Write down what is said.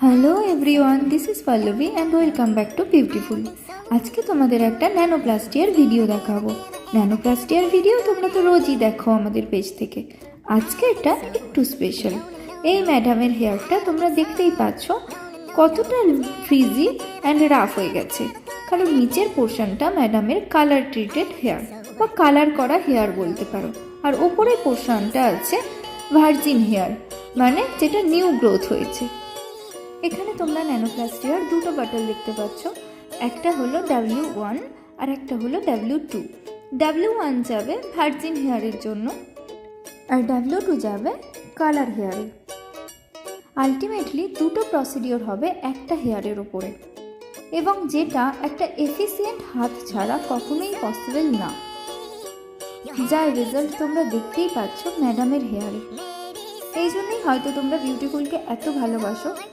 Hello everyone, this is Pallavi and welcome back to beautiful. আজকে তোমাদের একটা ন্যানোপ্লাস্টিয়ার ভিডিও দেখাবো। ন্যানোপ্লাস্টিয়ার ভিডিও তোমরা তো রোজই দেখো আমাদের পেজ থেকে। আজকে এটা একটু স্পেশাল। এই ম্যাডামের হেয়ারটা তোমরা দেখতেই পাচ্ছ কতটা ফ্রিজি অ্যান্ড রাফ হয়ে গেছে, কারণ নিচের পোর্শনটা ম্যাডামের কালার ট্রিটেড হেয়ার বা কালার করা হেয়ার বলতে পারো, আর ওপরের পোর্শনটা আছে ভার্জিন হেয়ার, মানে যেটা নিউ গ্রোথ হয়েছে। এখানে তোমরা ন্যানোপ্লাস্টিয়ার দুটো বাটল দেখতে পাচ্ছ, একটা হলো W1 আর একটা হলো W2। W1 যাবে ভার্জিন হেয়ারের জন্য আর W2 যাবে কালার হেয়ারে। আলটিমেটলি দুটো প্রসিডিওর হবে একটা হেয়ারের ওপরে, এবং যেটা একটা এফিসিয়েন্ট হাত ছাড়া কখনোই পসিবল না, যার রেজাল্ট তোমরা দেখতেই পাচ্ছ ম্যাডামের হেয়ারে। এই জন্যই হয়তো তোমরা বিউটিফুলকে এত ভালোবাসো,